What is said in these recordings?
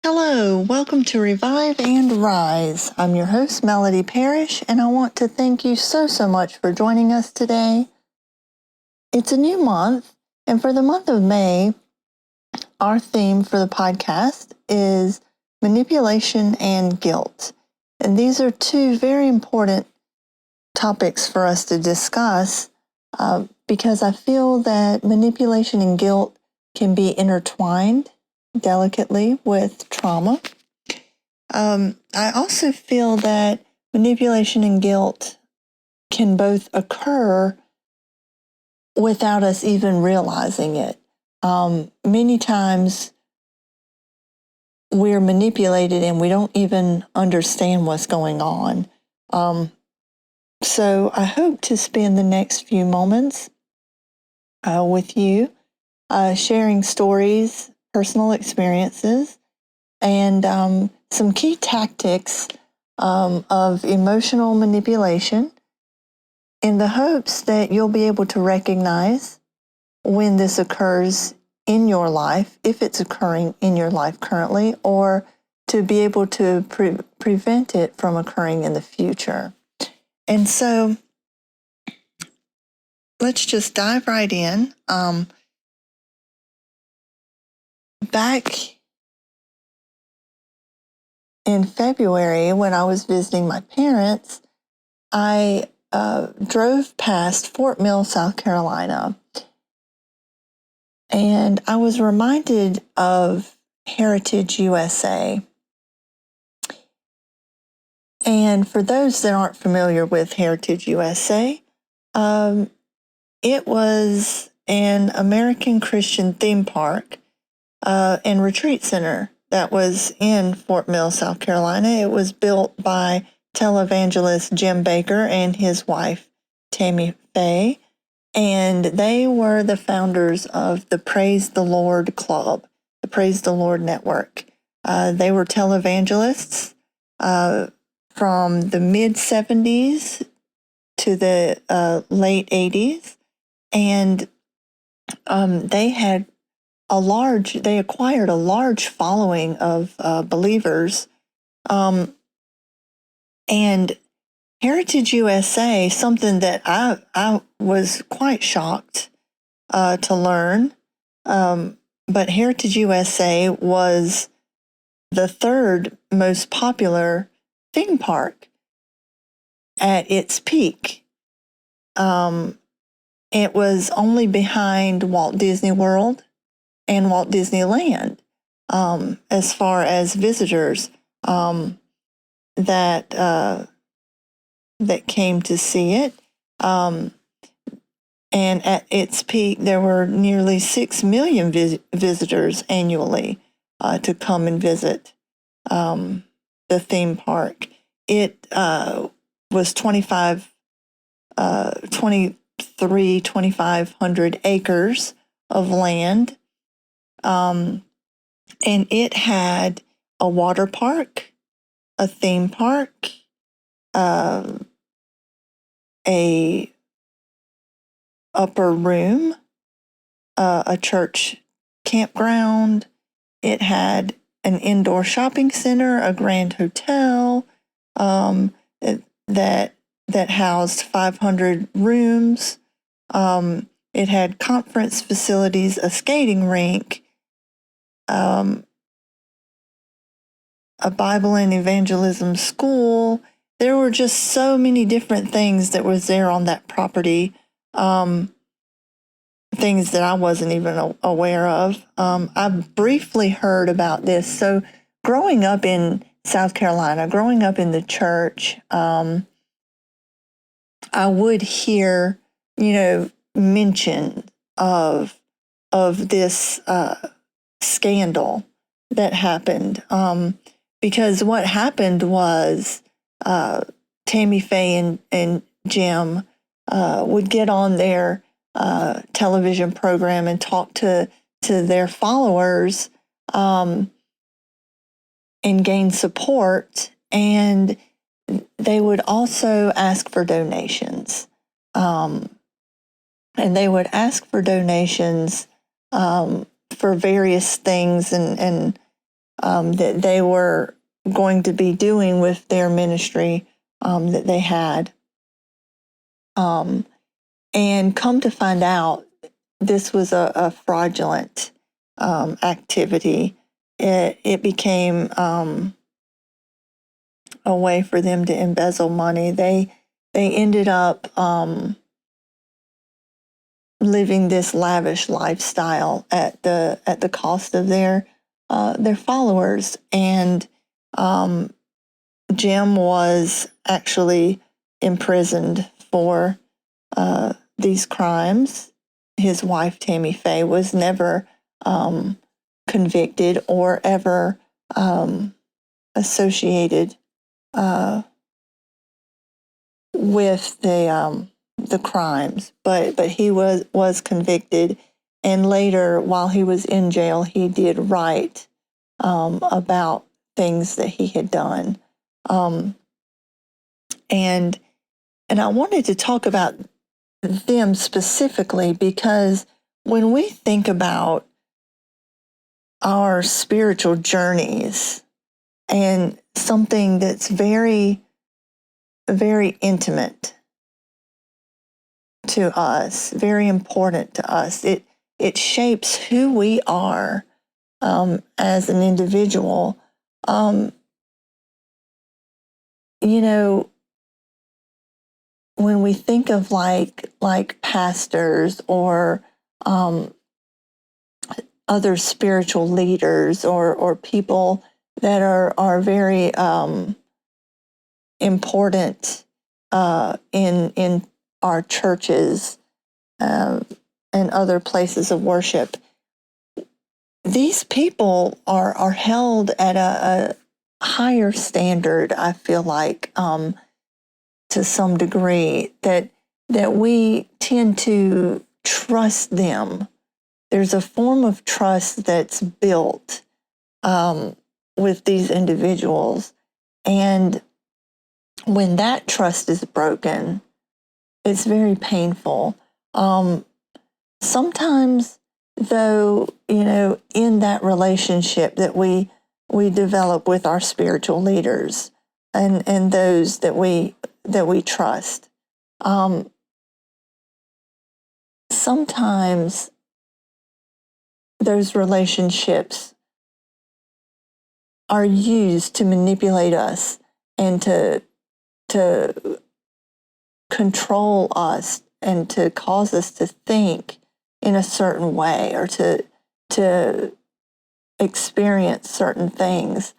Hello, welcome to Revive and Rise. I'm your host, Melody Parrish, and I want to thank you so much for joining us today. It's a new month, and for the month of May, our theme for the podcast is manipulation and guilt. And these are two very important topics for us to discuss because I feel that manipulation and guilt can be intertwined delicately with trauma. I also feel that manipulation and guilt can both occur without us even realizing it. Many times we're manipulated and we don't even understand what's going on. So I hope to spend the next few moments with you, sharing stories, personal experiences, and some key tactics of emotional manipulation in the hopes that you'll be able to recognize when this occurs in your life, if it's occurring in your life currently, or to be able to prevent it from occurring in the future. And so let's just dive right in. Back in February, when I was visiting my parents, I drove past Fort Mill, South Carolina, and I was reminded of Heritage USA. And for those that aren't familiar with Heritage USA, it was an American Christian theme park and retreat center that was in Fort Mill, South Carolina. It was built by televangelist Jim Bakker and his wife, Tammy Faye, and they were the founders of the Praise the Lord Club, the Praise the Lord Network. They were televangelists from the mid-70s to the late 80s, and they acquired a large following of believers, and Heritage USA, something that I was quite shocked to learn, but Heritage USA was the third most popular theme park at its peak. It was only behind Walt Disney World and Walt Disneyland as far as visitors that came to see it. And at its peak, there were nearly 6 million visitors annually to come and visit the theme park. It was 2,500 acres of land. And it had a water park, a theme park, a upper room, a church campground. It had an indoor shopping center, a grand hotel that housed 500 rooms. It had conference facilities, a skating rink, a Bible and evangelism school. There were just so many different things that was there on that property, things that I wasn't even aware of. I briefly heard about this. So growing up in South Carolina, growing up in the church, I would hear, mention of this scandal that happened. Because what happened was Tammy Faye and Jim would get on their television program and talk to their followers and gain support. And they would also ask for donations. And they would ask for donations for various things and that they were going to be doing with their ministry that they had. And come to find out, this was a fraudulent activity. It became a way for them to embezzle money. They ended up living this lavish lifestyle at the cost of their followers. And Jim was actually imprisoned for these crimes. His wife, Tammy Faye, was never convicted or ever associated with the crimes, but he was convicted, and later, while he was in jail, he did write about things that he had done, and I wanted to talk about them specifically because when we think about our spiritual journeys and something that's very, very intimate to us, very important to us, it shapes who we are as an individual. When we think of like pastors or other spiritual leaders or people that are very important in our churches and other places of worship, these people are held at a higher standard, I feel like, to some degree, that we tend to trust them. There's a form of trust that's built with these individuals. And when that trust is broken, it's very painful. Sometimes, though, in that relationship that we develop with our spiritual leaders and those that we trust, sometimes those relationships are used to manipulate us and to control us and to cause us to think in a certain way or to experience certain things.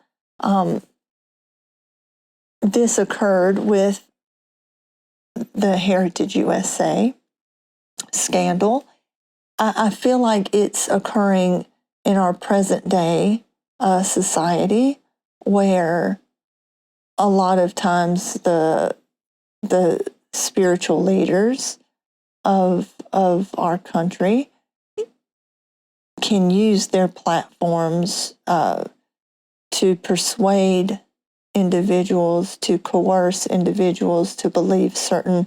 This occurred with the Heritage USA scandal. I feel like it's occurring in our present day society, where a lot of times the spiritual leaders of our country can use their platforms to persuade individuals, to coerce individuals to believe certain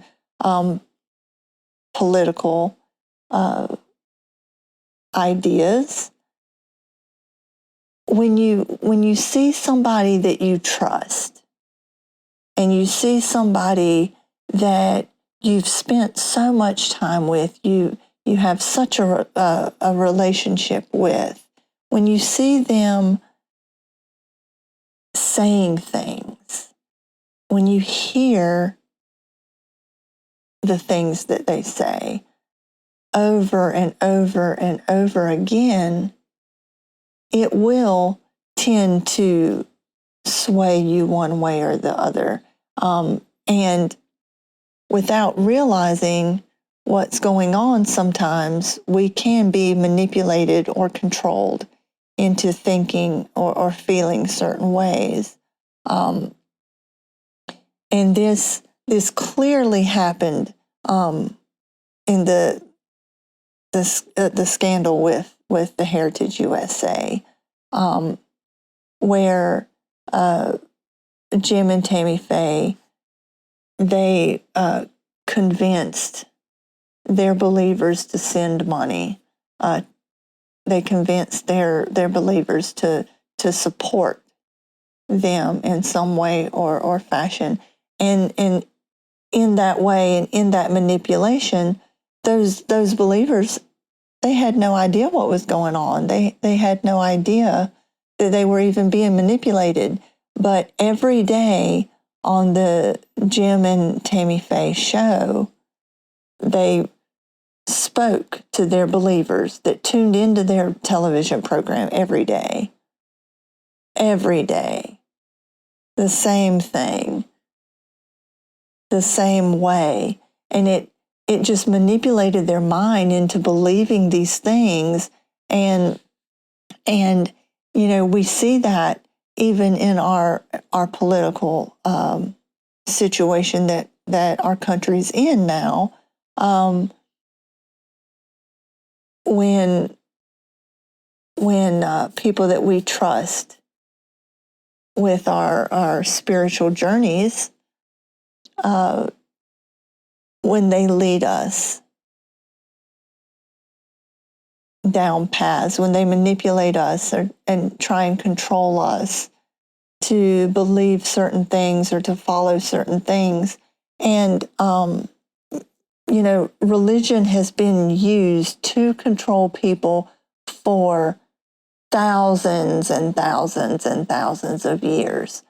political ideas. When you see somebody that you trust, and you see somebody that you've spent so much time with, you have such a relationship with, when you see them saying things, when you hear the things that they say over and over and over again, it will tend to sway you one way or the other. And without realizing what's going on, sometimes we can be manipulated or controlled into thinking or feeling certain ways. And this clearly happened in the scandal with the Heritage USA, where Jim and Tammy Faye, they convinced their believers to send money. They convinced their believers to to support them in some way or fashion. And in that way and in that manipulation, those believers, they had no idea what was going on. They had no idea that they were even being manipulated. But every day on the Jim and Tammy Faye show, they spoke to their believers that tuned into their television program every day. Every day. The same thing. The same way. And it just manipulated their mind into believing these things. And we see that even in our political situation that our country's in now. When people that we trust with our spiritual journeys, when they lead us down paths, when they manipulate us and try and control us to believe certain things or to follow certain things. And, religion has been used to control people for thousands and thousands and thousands of years.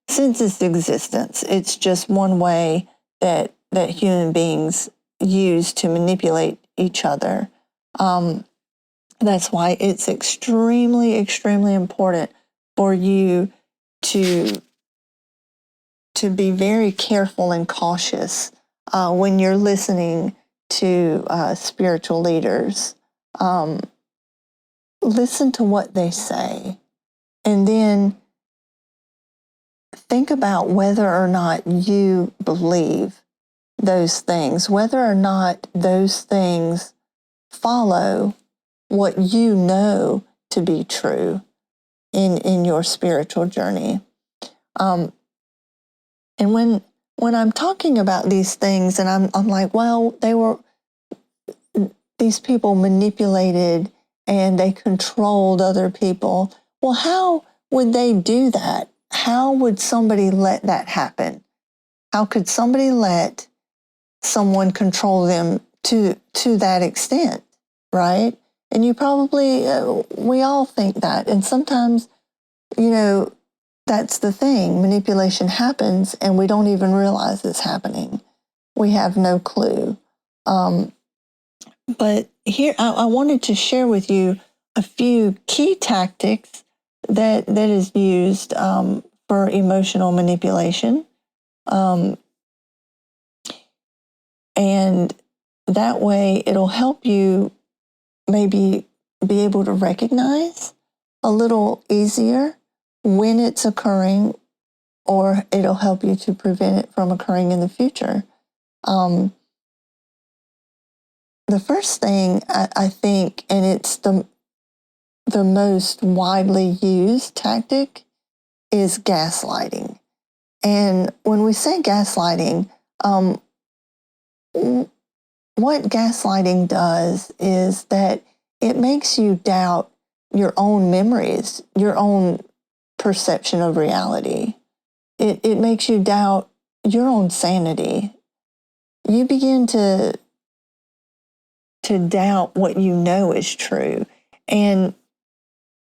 Since its existence, it's just one way that human beings use to manipulate each other. That's why it's extremely, extremely important for you to be very careful and cautious when you're listening to spiritual leaders. Listen to what they say, and then think about whether or not you believe those things, whether or not those things follow what you know to be true in your spiritual journey. And when I'm talking about these things, and I'm like, well, these people manipulated and they controlled other people. Well, how would they do that? How would somebody let that happen? How could somebody let someone control them to that extent, right? And you probably, we all think that. And sometimes, that's the thing. Manipulation happens and we don't even realize it's happening. We have no clue. But here, I wanted to share with you a few key tactics that is used for emotional manipulation. And that way it'll help you maybe be able to recognize a little easier when it's occurring, or it'll help you to prevent it from occurring in the future. The first thing I think, and it's the most widely used tactic, is gaslighting. And when we say gaslighting, what gaslighting does is that it makes you doubt your own memories, your own perception of reality. It makes you doubt your own sanity. You begin to doubt what you know is true. And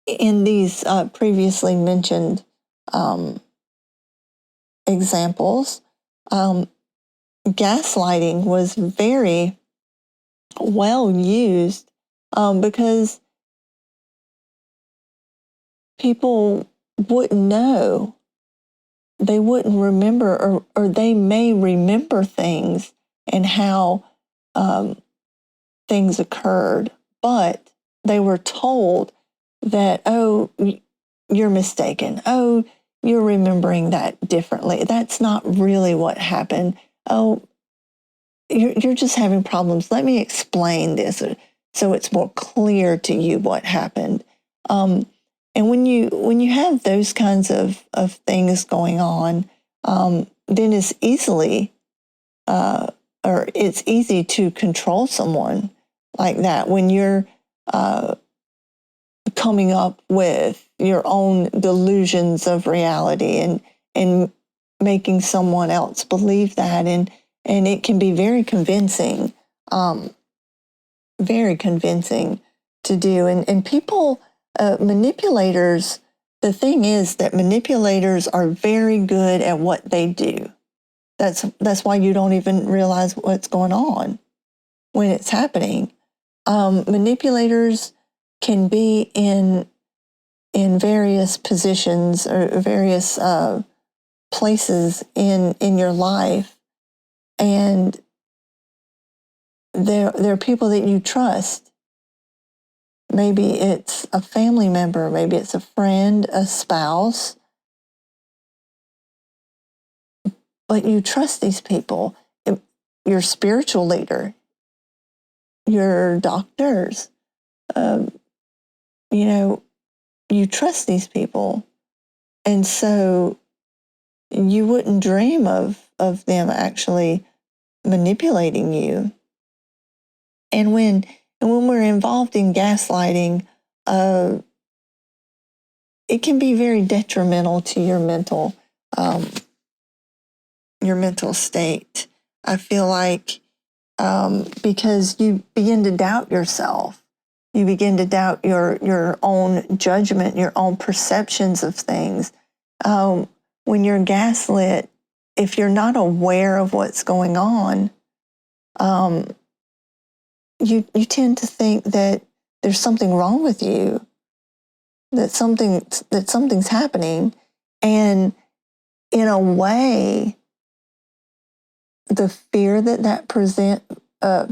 in these previously mentioned examples, gaslighting was very well used because people wouldn't know. They wouldn't remember, or they may remember things and how things occurred, but they were told that, oh, you're mistaken. Oh, you're remembering that differently. That's not really what happened. Oh, you're just having problems. Let me explain this so it's more clear to you what happened. And when you have those kinds of things going on, then it's easy to control someone like that when you're coming up with, your own delusions of reality and making someone else believe that. And it can be very convincing to do. And people, manipulators, the thing is that manipulators are very good at what they do. That's why you don't even realize what's going on when it's happening. Manipulators can be in various positions or various places in your life, and they're people that you trust. Maybe it's a family member, maybe it's a friend, a spouse, but you trust these people. Your spiritual leader, your doctors, you trust these people. And so you wouldn't dream of them actually manipulating you. And when we're involved in gaslighting, it can be very detrimental to your mental state. I feel like because you begin to doubt yourself, you begin to doubt your own judgment, your own perceptions of things. When you're gaslit, if you're not aware of what's going on, you tend to think that there's something wrong with you, that something's happening, and in a way, the fear that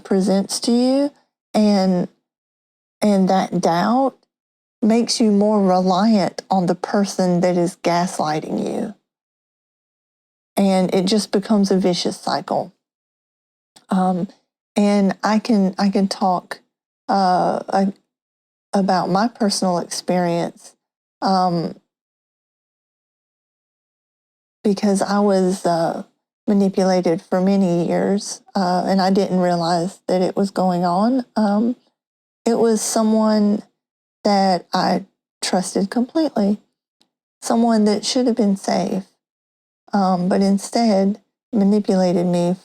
presents to you, and that doubt makes you more reliant on the person that is gaslighting you. And it just becomes a vicious cycle. And I can talk about my personal experience because I was manipulated for many years, and I didn't realize that it was going on. It was someone that I trusted completely, someone that should have been safe, but instead manipulated me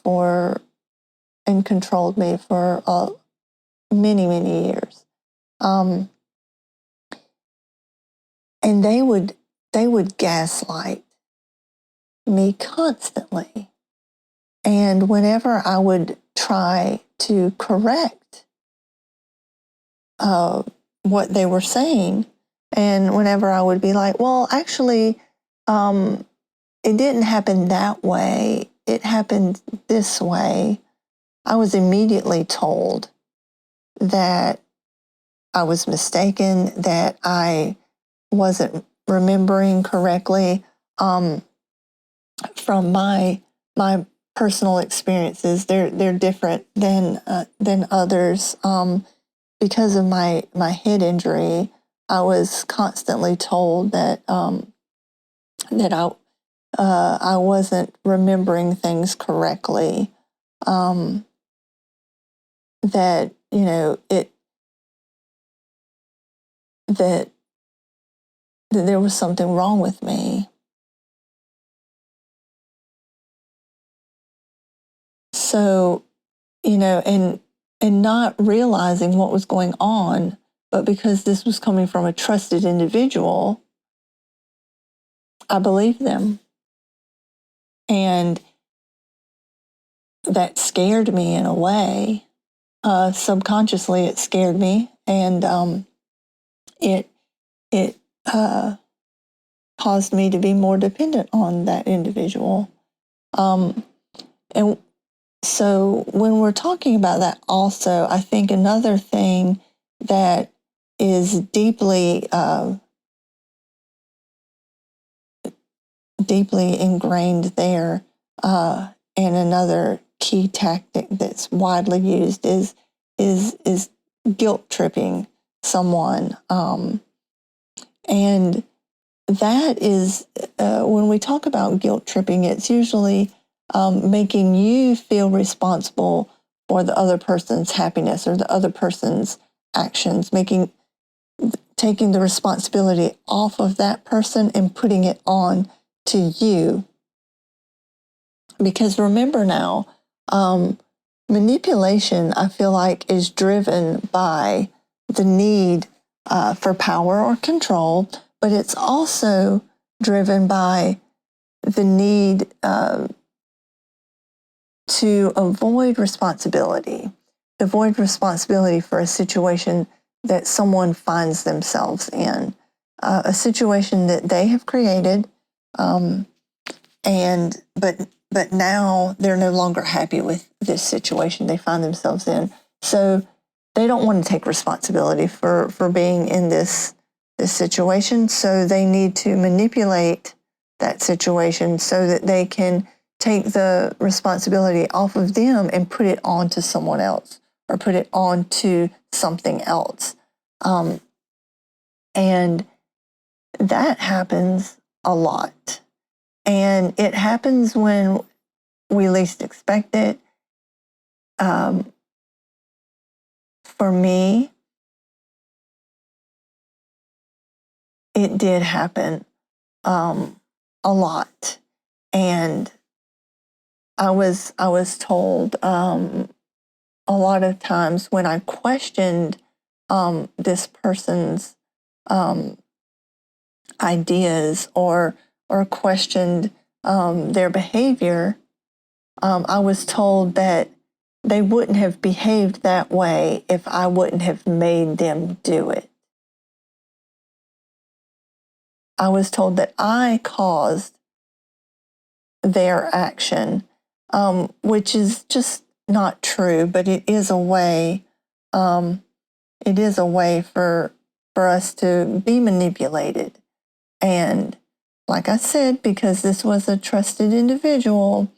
and controlled me for many, many years. And they would gaslight me constantly. And whenever I would try to correct what they were saying, and whenever I would be like, well, actually, it didn't happen that way, it happened this way, I was immediately told that I was mistaken, that I wasn't remembering correctly. From my personal experiences, they're different than others. Because of my head injury, I was constantly told that I wasn't remembering things correctly. That that there was something wrong with me. So, and not realizing what was going on, but because this was coming from a trusted individual, I believed them. And that scared me in a way. Subconsciously, it scared me, and it caused me to be more dependent on that individual. And so when we're talking about that also, I think another thing that is deeply ingrained there, and another key tactic that's widely used is guilt tripping someone, and that is when we talk about guilt tripping, it's usually making you feel responsible for the other person's happiness or the other person's actions, taking the responsibility off of that person and putting it on to you. Because remember now, manipulation, I feel like, is driven by the need for power or control, but it's also driven by the need to avoid responsibility for a situation that someone finds themselves in, a situation that they have created, but now they're no longer happy with this situation they find themselves in. So they don't want to take responsibility for being in this situation. So they need to manipulate that situation so that they can take the responsibility off of them and put it on to someone else or put it on to something else. And that happens a lot. And it happens when we least expect it. For me, it did happen a lot. And I was told a lot of times when I questioned this person's ideas or questioned their behavior, I was told that they wouldn't have behaved that way if I wouldn't have made them do it. I was told that I caused their action, which is just not true, but it is a way. It is a way for us to be manipulated. And like I said, because this was a trusted individual,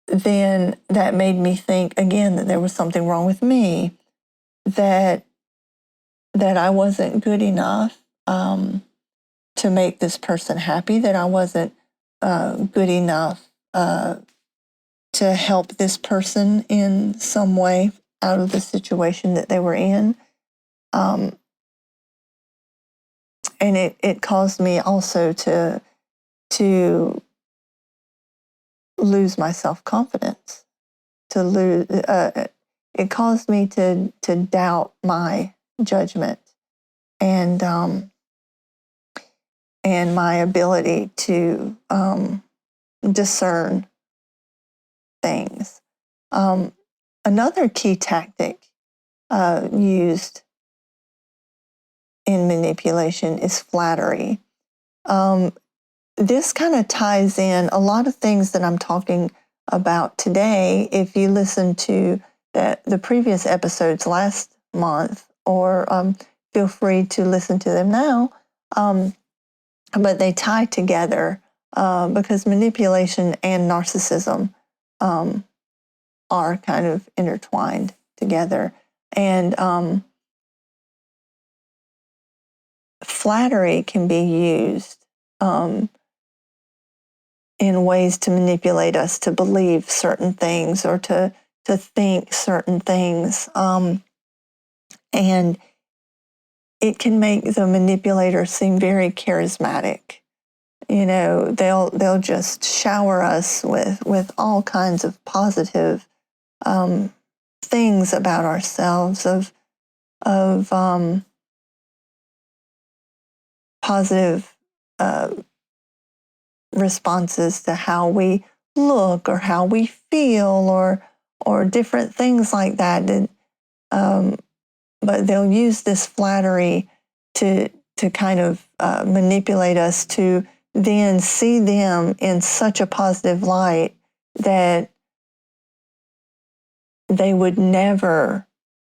then that made me think again that there was something wrong with me, that I wasn't good enough to make this person happy, that I wasn't good enough to help this person in some way out of the situation that they were in. And it caused me also to lose my self-confidence, it caused me to doubt my judgment and my ability to discern things. Another key tactic used in manipulation is flattery. This kind of ties in a lot of things that I'm talking about today. If you listen to the previous episodes last month, or feel free to listen to them now, but they tie together because manipulation and narcissism are kind of intertwined together. And flattery can be used in ways to manipulate us to believe certain things or to think certain things. And it can make the manipulator seem very charismatic. You know, they'll just shower us with all kinds of positive things about ourselves, of positive responses to how we look or how we feel or different things like that. And, but they'll use this flattery to kind of manipulate us to then see them in such a positive light that they would never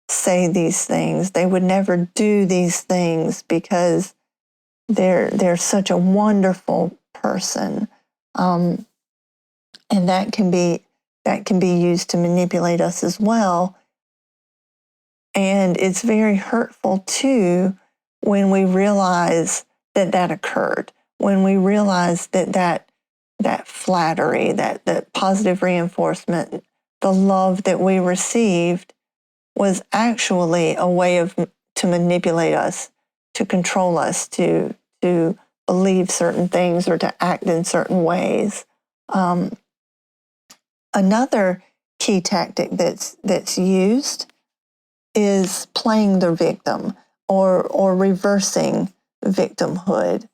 say these things. They would never do these things because they're such a wonderful person. And that can be used to manipulate us as well. And it's very hurtful too when we realize that occurred, when we realize that flattery, that positive reinforcement, the love that we received was actually a way to manipulate us control us, to believe certain things or to act in certain ways. Another key tactic that's used is playing the victim or reversing victimhood.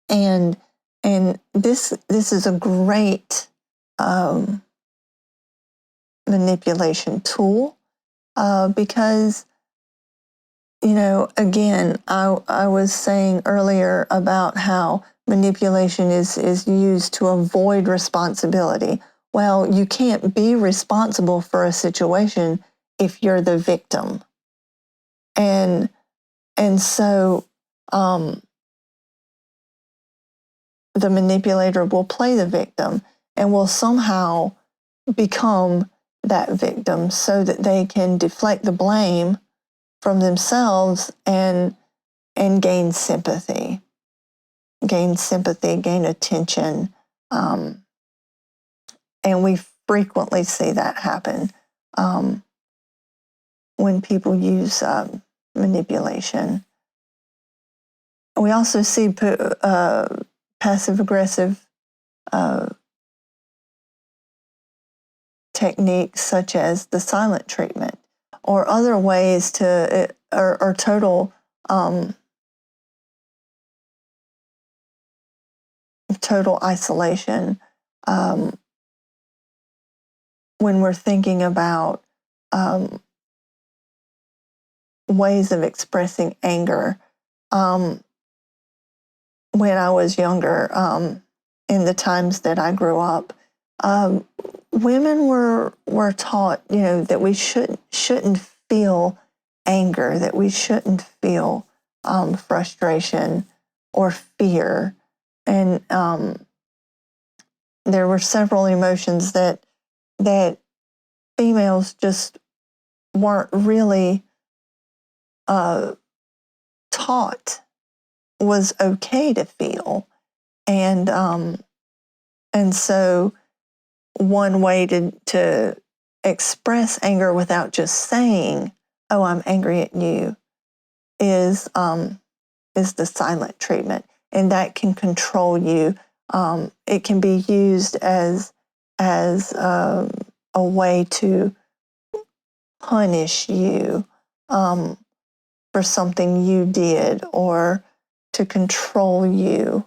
And this is a great manipulation tool because, again, I was saying earlier about how manipulation is used to avoid responsibility. Well, you can't be responsible for a situation if you're the victim. And so the manipulator will play the victim and will somehow become that victim so that they can deflect the blame from themselves and gain sympathy, gain attention. And we frequently see that happen when people use manipulation. We also see passive-aggressive techniques such as the silent treatment or other ways or total isolation. When we're thinking about ways of expressing anger. When I was younger, in the times that I grew up, women were taught, that we shouldn't feel anger, that we shouldn't feel frustration or fear, and there were several emotions that females just weren't really taught was okay to feel, and so one way to express anger without just saying, "Oh, I'm angry at you," is the silent treatment, and that can control you. It can be used as a way to punish you for something you did or to control you.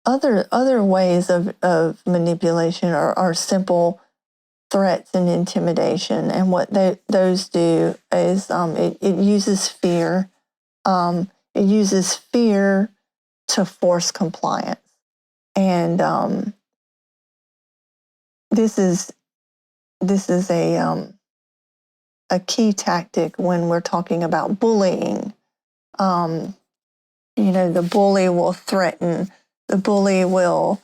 Other ways of manipulation are simple threats and intimidation, and what those do is it uses fear. It uses fear to force compliance, and this is a key tactic when we're talking about bullying. The bully will threaten. The bully will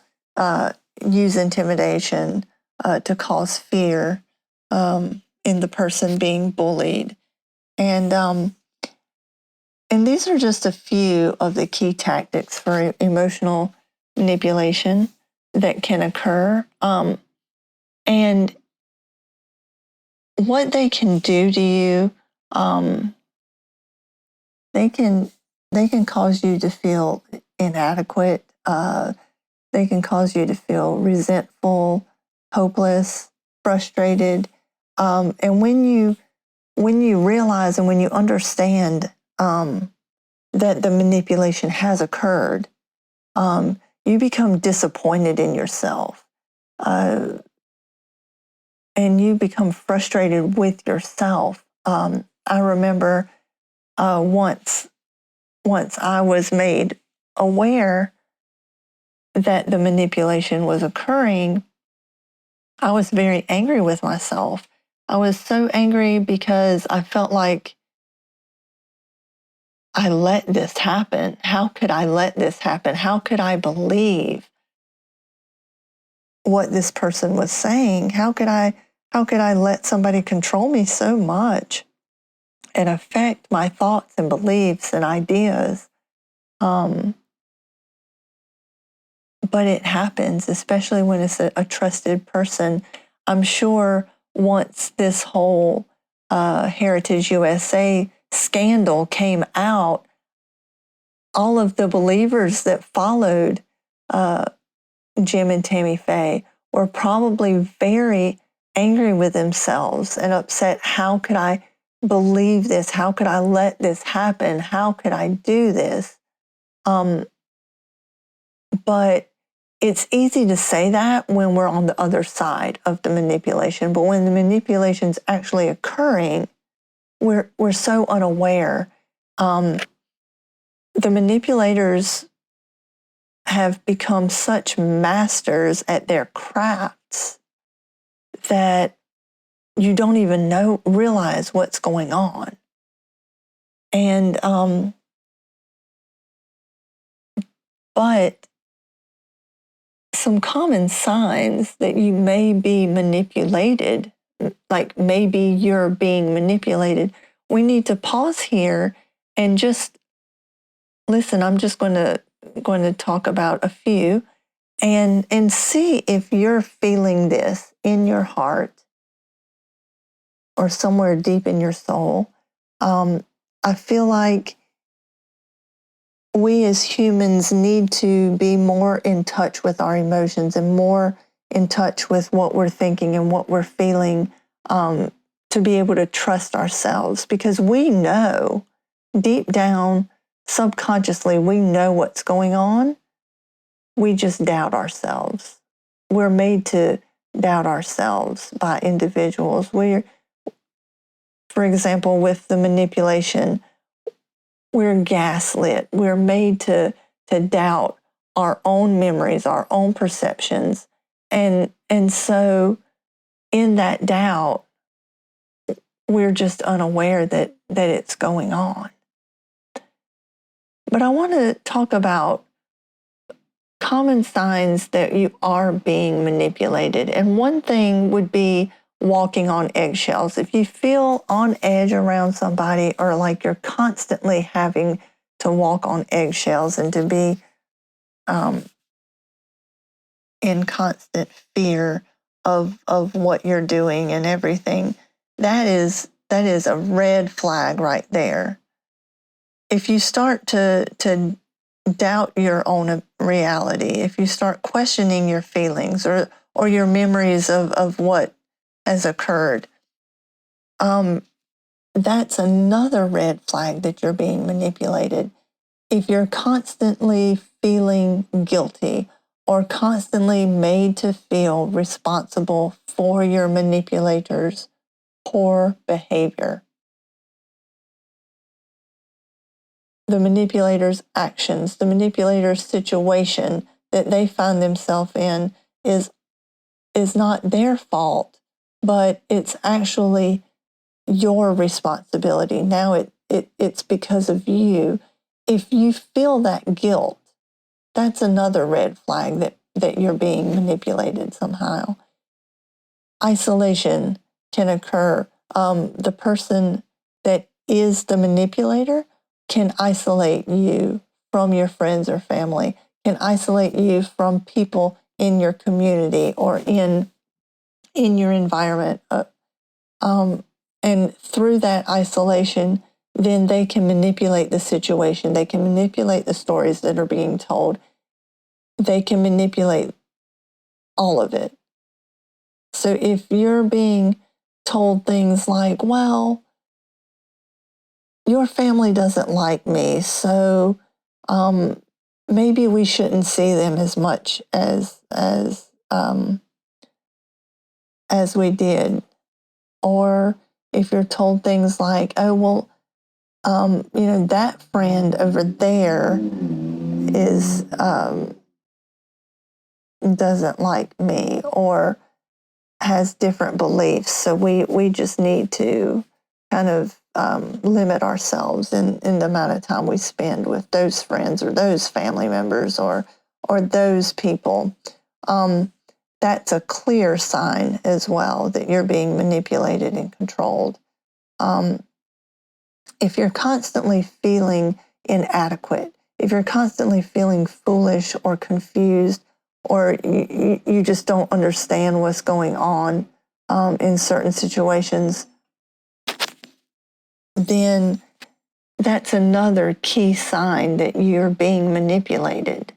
use intimidation to cause fear in the person being bullied. And these are just a few of the key tactics for emotional manipulation that can occur. And what they can do to you, they can cause you to feel inadequate. They can cause you to feel resentful, hopeless, frustrated. And when you realize and when you understand that the manipulation has occurred, you become disappointed in yourself. And you become frustrated with yourself. I remember once I was made aware that the manipulation was occurring, I was very angry with myself. I was so angry because I felt like I let this happen. How could I let this happen? How could I believe what this person was saying? How could I let somebody control me so much and affect my thoughts and beliefs and ideas? But it happens, especially when it's a trusted person. I'm sure once this whole Heritage USA scandal came out, all of the believers that followed Jim and Tammy Faye were probably very angry with themselves and upset. How could I believe this? How could I let this happen? How could I do this? But it's easy to say that when we're on the other side of the manipulation. But when the manipulation's actually occurring, we're so unaware. The manipulators have become such masters at their crafts that you don't even realize what's going on. And but some common signs that you may be manipulated, like maybe you're being manipulated, we need to pause here and just listen. I'm just going to talk about a few and see if you're feeling this in your heart or somewhere deep in your soul. I feel like we as humans need to be more in touch with our emotions and more in touch with what we're thinking and what we're feeling, to be able to trust ourselves, because we know deep down, subconsciously, we know what's going on. We just doubt ourselves. We're made to doubt ourselves by individuals. For example, with the manipulation, we're gaslit. We're made to doubt our own memories, our own perceptions. And so in that doubt, we're just unaware that it's going on. But I want to talk about common signs that you are being manipulated. And one thing would be walking on eggshells. If you feel on edge around somebody, or like you're constantly having to walk on eggshells and to be in constant fear of what you're doing and everything, that is a red flag right there. If you start to doubt your own reality, if you start questioning your feelings or your memories of what has occurred, that's another red flag that you're being manipulated. If you're constantly feeling guilty or constantly made to feel responsible for your manipulator's poor behavior, the manipulator's actions, the manipulator's situation that they find themselves in is not their fault, but it's actually your responsibility. Now it's because of you. If you feel that guilt, that's another red flag that you're being manipulated somehow. Isolation can occur. The person that is the manipulator can isolate you from your friends or family, can isolate you from people in your community or in your environment. And through that isolation, then they can manipulate the situation. They can manipulate the stories that are being told. They can manipulate all of it. So if you're being told things like, well, your family doesn't like me, so maybe we shouldn't see them as much as we did. Or if you're told things like, oh, well, that friend over there is doesn't like me or has different beliefs, so we just need to kind of limit ourselves in the amount of time we spend with those friends or those family members or those people. That's a clear sign as well that you're being manipulated and controlled. If you're constantly feeling inadequate, if you're constantly feeling foolish or confused, or you just don't understand what's going on in certain situations, then that's another key sign that you're being manipulated.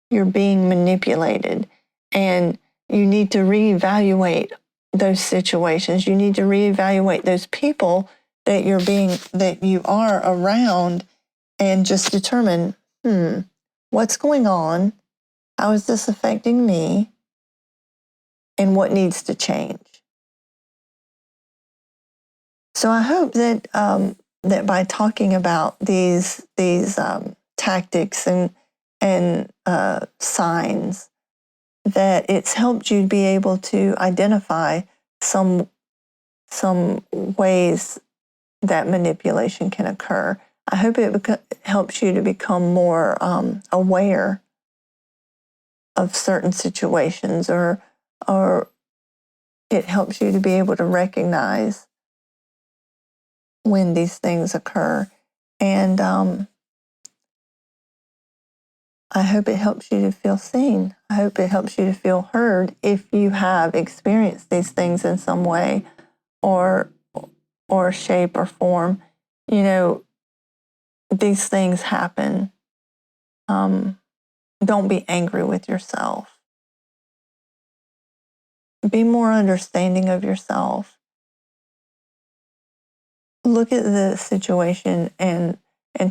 You're being manipulated, and you need to reevaluate those situations. You need to reevaluate those people that you are around, and just determine, what's going on? How is this affecting me? And what needs to change? So I hope that that by talking about these tactics and signs, that it's helped you be able to identify some ways that manipulation can occur. I hope it helps you to become more aware of certain situations, or it helps you to be able to recognize when these things occur. And I hope it helps you to feel seen. I hope it helps you to feel heard if you have experienced these things in some way or shape or form. These things happen. Don't be angry with yourself. Be more understanding of yourself. Look at the situation and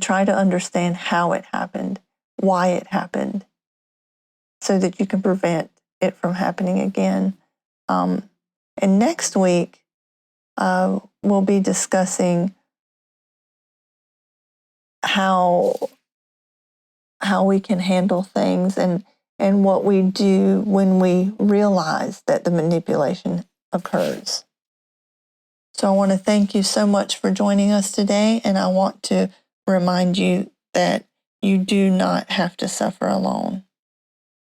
try to understand how it happened, why it happened, so that you can prevent it from happening again. And next week, we'll be discussing how we can handle things and what we do when we realize that the manipulation occurs. So I want to thank you so much for joining us today, and I want to remind you that you do not have to suffer alone.